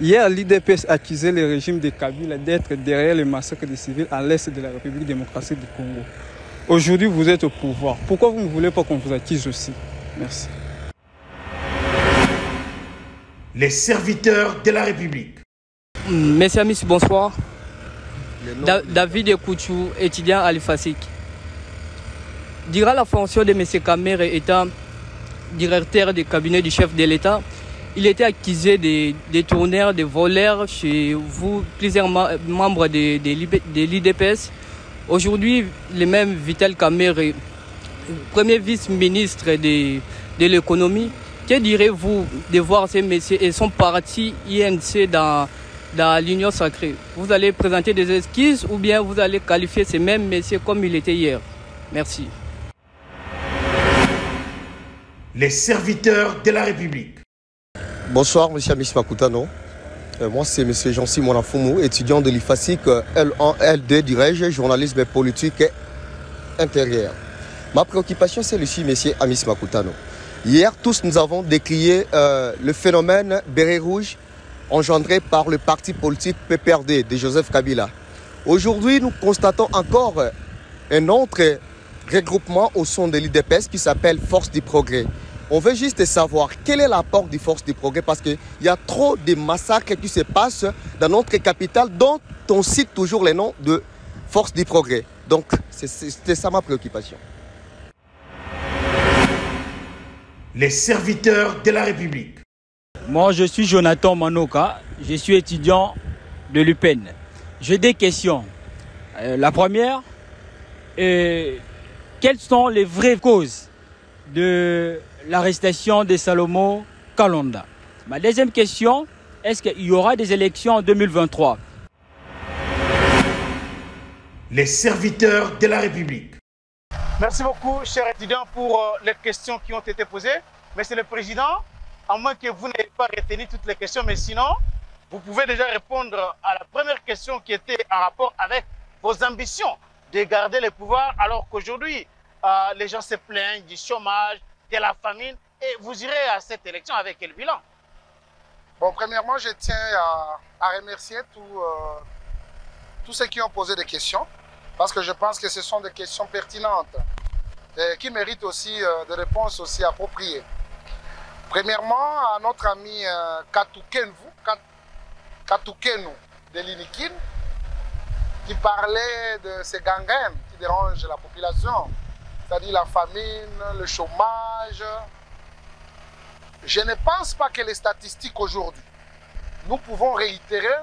Speaker 3: Hier, l'IDPS accusait le régime de Kabila d'être derrière le massacre des civils à l'est de la République démocratique du Congo. Aujourd'hui, vous êtes au pouvoir. Pourquoi vous ne voulez pas qu'on vous accuse aussi? Merci.
Speaker 7: Les serviteurs de la République.
Speaker 9: Messieurs, amis, bonsoir. David Kouchou, étudiant à l'IFASIC. Durant la fonction de M. Kamer étant directeur du cabinet du chef de l'État, il était accusé de détourneurs, de voleurs chez vous, plusieurs membres de l'IDPS. Aujourd'hui, le même Vital Kamer, premier vice-ministre de l'économie, que direz-vous de voir ces messieurs et son parti INC dans dans l'Union sacrée. Vous allez présenter des esquisses ou bien vous allez qualifier ces mêmes messieurs comme il était hier. Merci.
Speaker 7: Les serviteurs de la République.
Speaker 4: Bonsoir, M. Amis Makutano. Moi, c'est M. Jean-Simon Afoumou, étudiant de l'IFASIC L1, L2, dirais-je, journalisme politique et intérieur. Ma préoccupation, c'est le suivant, M. Amis Makutano. Hier, tous nous avons décrié le phénomène béret rouge engendré par le parti politique PPRD de Joseph Kabila. Aujourd'hui, nous constatons encore un autre regroupement au sein de l'IDPS qui s'appelle Force du Progrès. On veut juste savoir quel est l'apport des Forces du Progrès parce qu'il y a trop de massacres qui se passent dans notre capitale dont on cite toujours les noms de Force du Progrès. Donc, c'est ça ma préoccupation.
Speaker 7: Les serviteurs de la République.
Speaker 10: Moi, je suis Jonathan Manoka, je suis étudiant de l'UPEN. J'ai des questions. La première, quelles sont les vraies causes de l'arrestation de Salomon Kalonda? Ma deuxième question, est-ce qu'il y aura des élections en 2023?
Speaker 7: Les serviteurs de la République.
Speaker 6: Merci beaucoup, chers étudiants, pour les questions qui ont été posées. Monsieur le Président, à moins que vous n'ayez pas retenu toutes les questions, mais sinon, vous pouvez déjà répondre à la première question qui était en rapport avec vos ambitions de garder le pouvoir, alors qu'aujourd'hui, les gens se plaignent du chômage, de la famine, et vous irez à cette élection avec quel bilan?
Speaker 5: Bon, premièrement, je tiens à remercier tous ceux qui ont posé des questions, parce que je pense que ce sont des questions pertinentes et qui méritent aussi des réponses aussi appropriées. Premièrement, à notre ami Katukenu de l'Inikin, qui parlait de ces gangrènes qui dérangent la population, c'est-à-dire la famine, le chômage. Je ne pense pas que les statistiques aujourd'hui, nous pouvons réitérer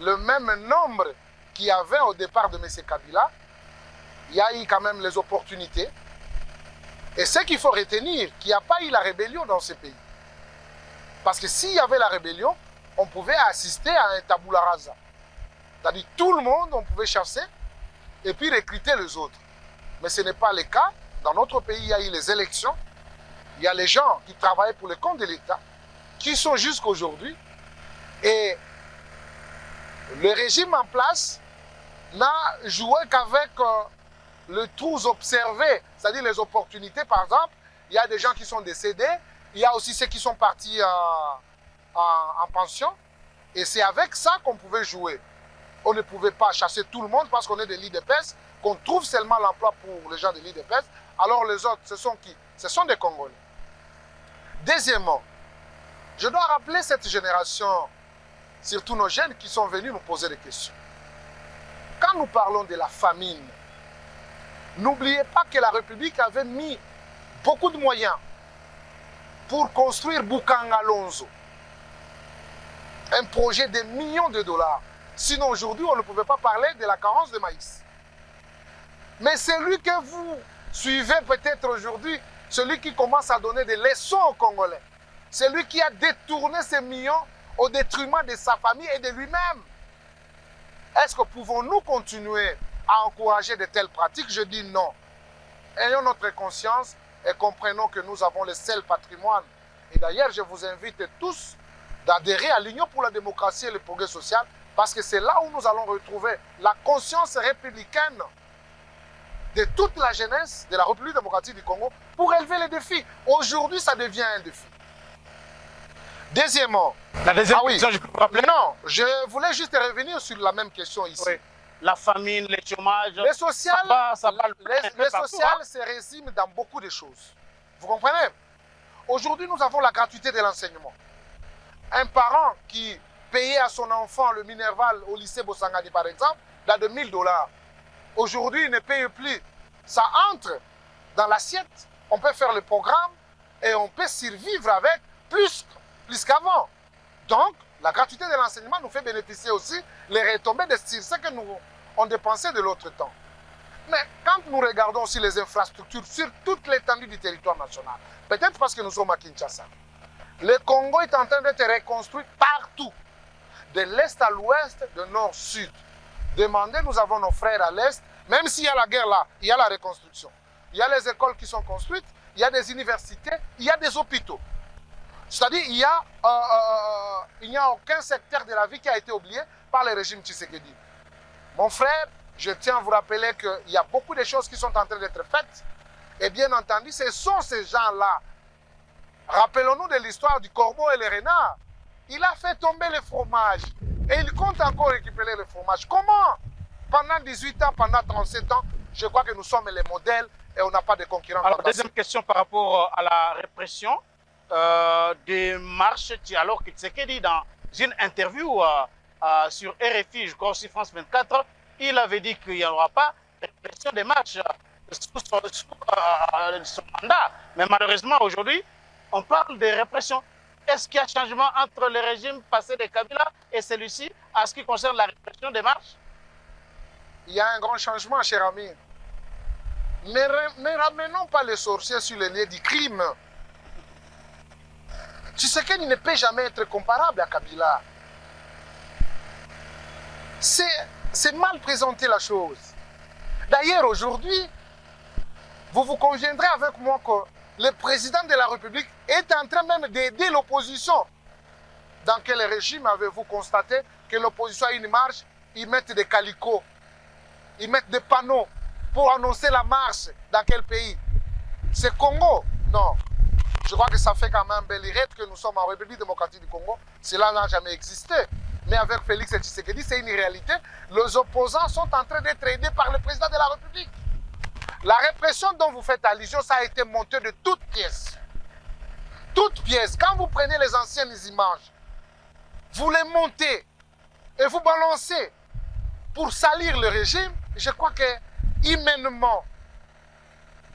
Speaker 5: le même nombre qu'il y avait au départ de M. Kabila. Il y a eu quand même les opportunités. Et ce qu'il faut retenir, qu'il n'y a pas eu la rébellion dans ce pays. Parce que s'il y avait la rébellion, on pouvait assister à un tabula rasa. C'est-à-dire tout le monde, on pouvait chasser et puis recruter les autres. Mais ce n'est pas le cas. Dans notre pays, il y a eu les élections. Il y a les gens qui travaillent pour le compte de l'État, qui sont jusqu'à aujourd'hui. Et le régime en place n'a joué qu'avec le trous observé, c'est-à-dire les opportunités. Par exemple, il y a des gens qui sont décédés, il y a aussi ceux qui sont partis en pension. Et c'est avec ça qu'on pouvait jouer. On ne pouvait pas chasser tout le monde parce qu'on est de l'IDPS, qu'on trouve seulement l'emploi pour les gens de l'IDPS. Alors les autres, ce sont qui? Ce sont des Congolais. Deuxièmement, je dois rappeler cette génération, surtout nos jeunes qui sont venus nous poser des questions. Quand nous parlons de la famine, n'oubliez pas que la République avait mis beaucoup de moyens pour construire Bukanga Lonzo. Un projet de millions de dollars. Sinon aujourd'hui, on ne pouvait pas parler de la carence de maïs. Mais celui que vous suivez peut-être aujourd'hui, celui qui commence à donner des leçons aux Congolais, celui qui a détourné ces millions au détriment de sa famille et de lui-même. Est-ce que pouvons-nous continuer à encourager de telles pratiques? Je dis non. Ayons notre conscience et comprenons que nous avons le seul patrimoine. Et d'ailleurs, je vous invite tous d'adhérer à l'Union pour la démocratie et le progrès social, parce que c'est là où nous allons retrouver la conscience républicaine de toute la jeunesse de la République démocratique du Congo pour élever les défis. Aujourd'hui, ça devient un défi. Deuxièmement,
Speaker 6: la deuxième question, je peux vous rappeler?
Speaker 5: Non, je voulais juste revenir sur la même question ici.
Speaker 6: Oui. La famine, le chômage,
Speaker 5: le social,
Speaker 6: le
Speaker 5: social se résume dans beaucoup de choses. Vous comprenez? Aujourd'hui, nous avons la gratuité de l'enseignement. Un parent qui payait à son enfant le Minerval au lycée Bossangani, par exemple, dans de 1000 $. Aujourd'hui, il ne paye plus. Ça entre dans l'assiette. On peut faire le programme et on peut survivre avec plus qu'avant. Donc, la gratuité de l'enseignement nous fait bénéficier aussi les retombées de ce que nous avons dépensé de l'autre temps. Mais quand nous regardons aussi les infrastructures sur toute l'étendue du territoire national, peut-être parce que nous sommes à Kinshasa, le Congo est en train d'être reconstruit partout. de l'Est à l'Ouest, de Nord-Sud. Demandez, nous avons nos frères à l'Est, même s'il y a la guerre là, il y a la reconstruction. Il y a les écoles qui sont construites, il y a des universités, il y a des hôpitaux. C'est-à-dire qu'il n'y a aucun secteur de la vie qui a été oublié par le régime Tshisekedi. Mon frère, je tiens à vous rappeler qu'il y a beaucoup de choses qui sont en train d'être faites. Et bien entendu, ce sont ces gens-là. Rappelons-nous de l'histoire du corbeau et le renard. Il a fait tomber le fromage. Et il compte encore récupérer le fromage. Comment? Pendant 18 ans, pendant 37 ans, je crois que nous sommes les modèles et on n'a pas de concurrents.
Speaker 6: Alors, deuxième question par rapport à la répression des marches, alors que Tshisekedi, dans une interview sur RFI, je crois aussi France 24, il avait dit qu'il n'y aura pas de répression des marches sous son mandat. Mais malheureusement, aujourd'hui, on parle de répression. Est-ce qu'il y a changement entre le régime passé de Kabila et celui-ci en ce qui concerne la répression des marches?
Speaker 5: Il y a un grand changement, cher ami. Ne ramenons pas les sorciers sur les lieux du crime. Tshisekedi ne peut jamais être comparable à Kabila. C'est mal présenté la chose. D'ailleurs, aujourd'hui, vous vous conviendrez avec moi que le président de la République est en train même d'aider l'opposition. Dans quel régime avez-vous constaté que l'opposition a une marche, ils mettent des calicots, ils mettent des panneaux pour annoncer la marche dans quel pays? C'est Congo? Non. Je crois que ça fait quand même belle irrite que nous sommes en République démocratique du Congo. Cela n'a jamais existé. Mais avec Félix Tshisekedi, c'est une réalité. Les opposants sont en train d'être aidés par le président de la République. La répression dont vous faites allusion, ça a été monté de toutes pièces. Toutes pièces. Quand vous prenez les anciennes images, vous les montez et vous balancez pour salir le régime, je crois que humainement,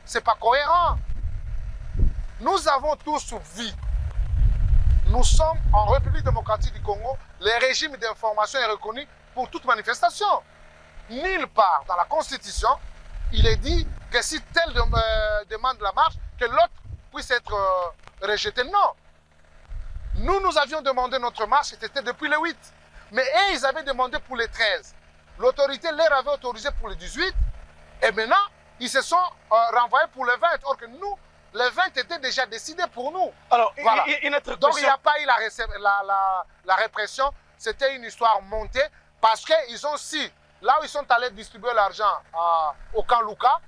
Speaker 5: ce n'est pas cohérent. Nous avons tous vu. Nous sommes en République démocratique du Congo. Le régime d'information est reconnu pour toute manifestation. Nulle part dans la Constitution, il est dit que si tel demande la marche, que l'autre puisse être rejeté. Non. Nous avions demandé notre marche, c'était depuis le 8. Mais eux, ils avaient demandé pour le 13. L'autorité leur avait autorisé pour le 18. Et maintenant, ils se sont renvoyés pour le 20. Or que nous, le 20 était déjà décidé pour nous.
Speaker 6: Alors,
Speaker 5: voilà.
Speaker 6: Donc,
Speaker 5: il n'y a pas eu la répression. C'était une histoire montée parce qu'ils ont si, là où ils sont allés distribuer l'argent au camp Luka,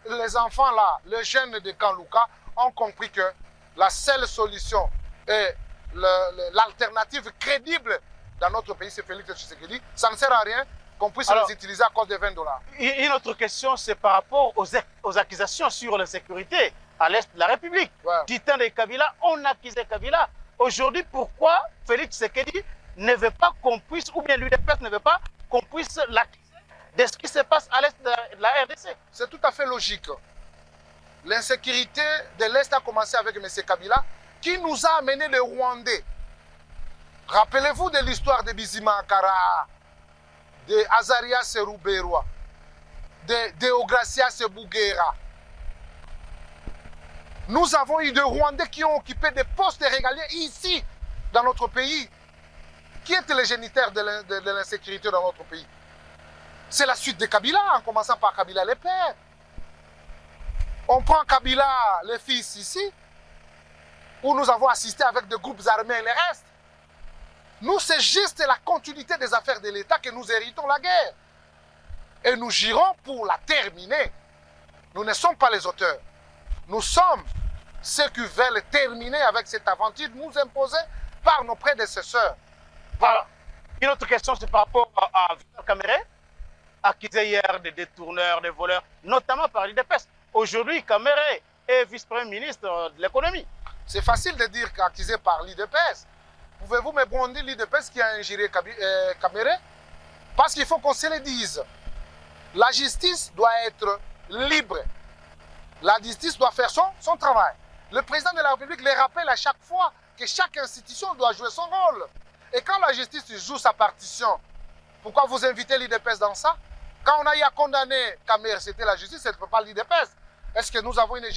Speaker 5: les enfants là, les jeunes de camp Luka ont compris que la seule solution et l'alternative crédible dans notre pays, c'est Félix Tshisekedi. Ça ne sert à rien qu'on puisse les utiliser à cause de $20.
Speaker 6: Une autre question, c'est par rapport aux accusations sur la sécurité à l'Est de la République. Ouais. Du temps de Kabila, on accusait Kabila. Aujourd'hui, pourquoi Félix Tshisekedi ne veut pas qu'on puisse, ou bien l'UDPS ne veut pas qu'on puisse l'accuser de ce qui se passe à l'Est de la RDC?
Speaker 5: C'est tout à fait logique. L'insécurité de l'Est a commencé avec M. Kabila, qui nous a amené les Rwandais. Rappelez-vous de l'histoire de Bizima Ankara, de Azaria Serouberoa, de Deogracia Sebouguera. Nous avons eu des Rwandais qui ont occupé des postes régaliens ici, dans notre pays. Qui étaient les géniteurs de l'insécurité dans notre pays? C'est la suite de Kabila, en commençant par Kabila le père. On prend Kabila le fils ici, où nous avons assisté avec des groupes armés et le reste. Nous, c'est juste la continuité des affaires de l'État que nous héritons la guerre. Et nous girons pour la terminer. Nous ne sommes pas les auteurs. Nous sommes ceux qui veulent terminer avec cette aventure nous imposée par nos prédécesseurs.
Speaker 6: Voilà. Une autre question, c'est par rapport à Victor Kamere, accusé hier de détourneurs, de voleurs, notamment par l'UDPS. Aujourd'hui, Kamere est vice-premier ministre de l'économie.
Speaker 5: C'est facile de dire qu'accusé par l'UDPS. Pouvez-vous me brandir l'UDPS qui a injurié Kamere? Parce qu'il faut qu'on se le dise. La justice doit être libre. La justice doit faire son travail. Le président de la République le rappelle à chaque fois que chaque institution doit jouer son rôle. Et quand la justice joue sa partition, pourquoi vous invitez l'UDPS dans ça? Quand on a eu à condamner Kamere, c'était la justice, ce n'est pas l'UDPS. Est-ce que nous avons une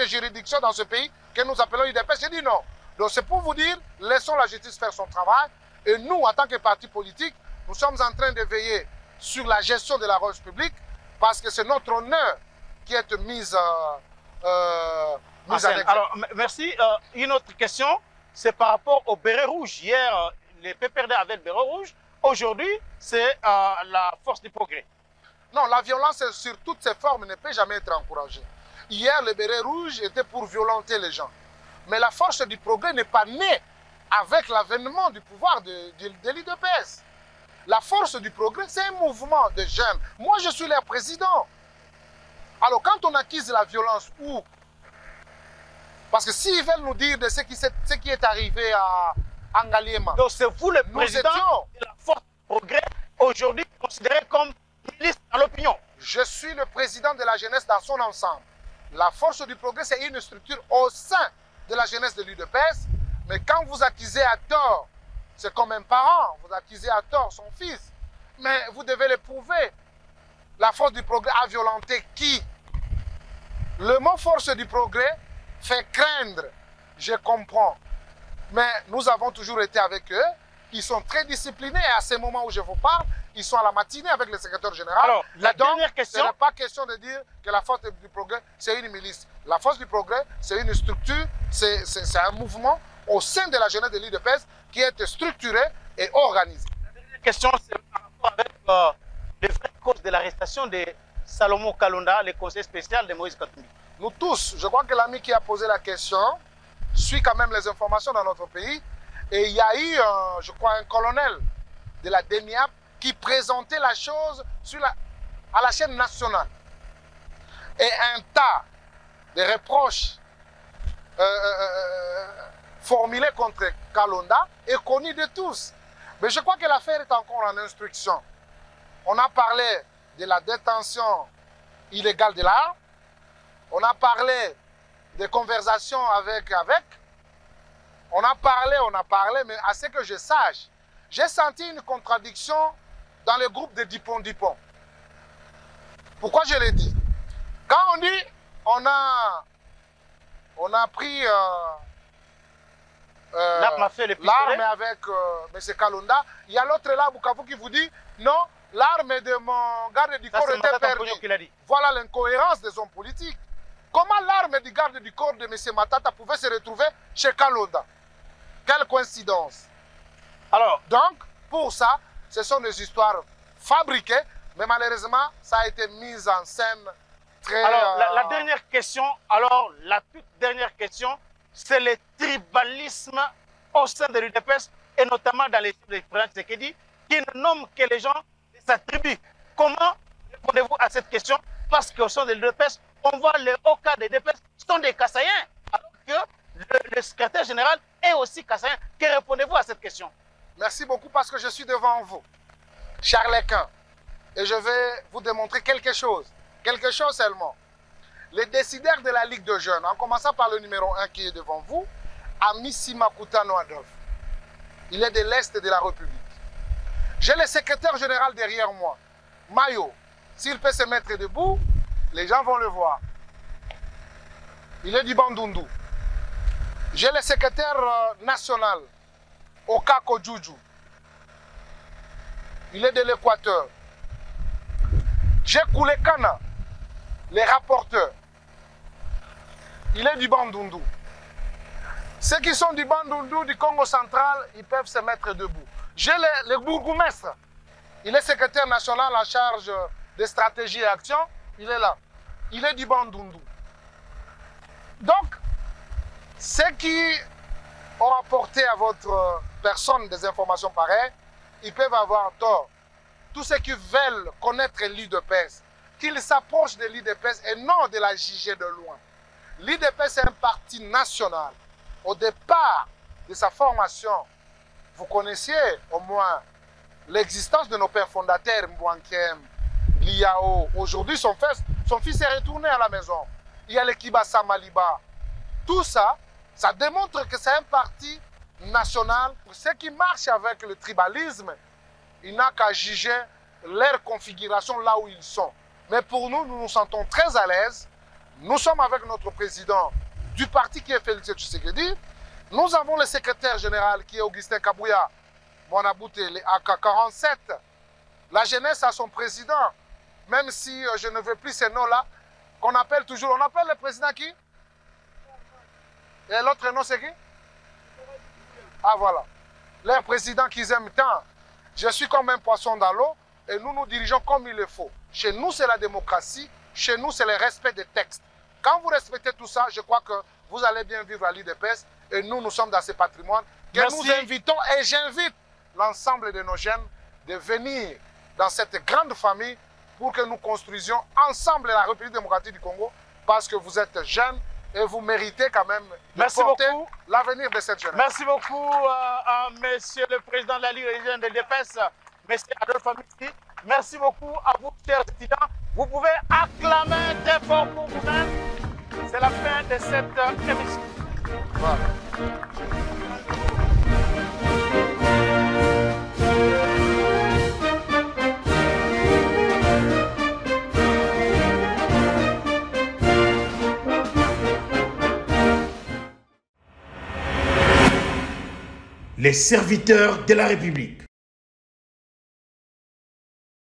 Speaker 5: juridiction dans ce pays que nous appelons l'UDPS? J'ai dit non. Donc c'est pour vous dire, laissons la justice faire son travail. Et nous, en tant que parti politique, nous sommes en train de veiller sur la gestion de la ressource publique parce que c'est notre honneur qui est mise en exergue.
Speaker 6: Alors, merci. Une autre question, c'est par rapport au béret rouge. Hier, les PPRD avaient le béret rouge. Aujourd'hui, c'est la force du progrès.
Speaker 5: Non, la violence sur toutes ses formes ne peut jamais être encouragée. Hier, le béret rouge était pour violenter les gens. Mais la force du progrès n'est pas née avec l'avènement du pouvoir de l'IDPS. La force du progrès, c'est un mouvement de jeunes. Moi, je suis leur président. Alors, quand on acquise la violence, où? Parce que s'ils veulent nous dire de ce qui est arrivé à Ngaliema.
Speaker 6: Donc, c'est vous le président de la force du progrès, aujourd'hui considéré comme milice à l'opinion.
Speaker 5: Je suis le président de la jeunesse dans son ensemble. La force du progrès, c'est une structure au sein de la jeunesse de l'UDPS. Mais quand vous accusez à tort, c'est comme un parent, vous accusez à tort son fils. Mais vous devez le prouver. La force du progrès a violenté qui? Le mot force du progrès fait craindre, je comprends. Mais nous avons toujours été avec eux. Ils sont très disciplinés et à ce moment où je vous parle, ils sont à la matinée avec le secrétaire général.
Speaker 6: Alors, la dernière question.
Speaker 5: Ce n'est pas question de dire que la force du progrès, c'est une milice. La force du progrès, c'est une structure, c'est un mouvement au sein de la jeunesse de l'IDPS qui est structuré et organisé.
Speaker 6: La dernière question, c'est par rapport avec les vraies causes de l'arrestation de Salomon Kalonda, le conseiller spécial de Moïse Katumbi.
Speaker 5: Nous tous, je crois que l'ami qui a posé la question suit quand même les informations dans notre pays. Et il y a eu, je crois, un colonel de la DENIAP qui présentait la chose à la chaîne nationale. Et un tas de reproches formulés contre Kalonda est connu de tous. Mais je crois que l'affaire est encore en instruction. On a parlé de la détention illégale de l'arme. On a parlé des conversations avec. On a parlé, mais à ce que je sache, j'ai senti une contradiction dans le groupe de Dupont. Pourquoi je l'ai dit? Quand on dit, on a pris l'arme avec M. Kalonda, il y a l'autre là, Bukavu, qui vous dit, non, l'arme de mon garde du corps était perdue. Voilà l'incohérence des hommes politiques. Comment l'arme du garde du corps de M. Matata pouvait se retrouver chez Kalonda? Quelle coïncidence.
Speaker 6: Alors,
Speaker 5: donc, pour ça, ce sont des histoires fabriquées, mais malheureusement, ça a été mis en scène très...
Speaker 6: Alors, la dernière question, la toute dernière question, c'est le tribalisme au sein de l'UDPS, et notamment dans les chiffres du président Tshisekedi, qui ne nomme que les gens de sa tribu. Comment répondez-vous à cette question? Parce qu'au sein de l'UDPS, on voit les hauts cas des UDPS sont des Kassaïens, alors que le secrétaire général est aussi Kassaïen. Que répondez-vous à cette question?
Speaker 5: Merci beaucoup parce que je suis devant vous, Charlequin, et je vais vous démontrer quelque chose seulement. Les décideurs de la Ligue de jeunes, en commençant par le numéro 1 qui est devant vous, Amissi Makutano Adolphe. Il est de l'Est de la République. J'ai le secrétaire général derrière moi, Mayo. S'il peut se mettre debout, les gens vont le voir. Il est du Bandundu. J'ai le secrétaire national, Okako Juju. Il est de l'Équateur. J'ai Koulekana, les rapporteurs. Il est du Bandundu. Ceux qui sont du Bandundu, du Congo central, ils peuvent se mettre debout. J'ai le bourgmestre. Il est secrétaire national en charge des stratégies et actions. Il est là. Il est du Bandundu. Donc, ceux qui ont apporté à votre personne des informations pareilles, ils peuvent avoir tort. Tous ceux qui veulent connaître l'IDPS, qu'ils s'approchent de l'IDPS et non de la juger de loin. L'IDPS est un parti national. Au départ de sa formation, vous connaissiez au moins l'existence de nos pères fondateurs, Mbouankiem, Liao. Aujourd'hui, son fils est retourné à la maison. Il y a le Kibasa Maliba. Tout ça, ça démontre que c'est un parti national. Ceux qui marchent avec le tribalisme, il n'a qu'à juger leur configuration là où ils sont. Mais pour nous, nous nous sentons très à l'aise. Nous sommes avec notre président du parti qui est Félix Tshisekedi. Nous avons le secrétaire général qui est Augustin Kabouya Bonaboute AK47. La jeunesse a son président. Même si je ne veux plus ces noms-là, qu'on appelle toujours. On appelle le président qui? Et l'autre nom, c'est qui? Ah, voilà. Les présidents qu'ils aiment tant. Je suis comme un poisson dans l'eau et nous nous dirigeons comme il le faut. Chez nous, c'est la démocratie. Chez nous, c'est le respect des textes. Quand vous respectez tout ça, je crois que vous allez bien vivre à l'UDPS. Et nous, nous sommes dans ce patrimoine que nous invitons. Et j'invite l'ensemble de nos jeunes de venir dans cette grande famille pour que nous construisions ensemble la République démocratique du Congo, parce que vous êtes jeunes et vous méritez quand même de porter l'avenir de cette jeunesse.
Speaker 6: Merci beaucoup à Monsieur le Président de la Ligue régionale de l'UDPS, M. Adolphe Amissi. Merci beaucoup à vous, chers étudiants. Vous pouvez acclamer très fort pour vous-même. C'est la fin de cette émission. Voilà.
Speaker 7: Les serviteurs de la République.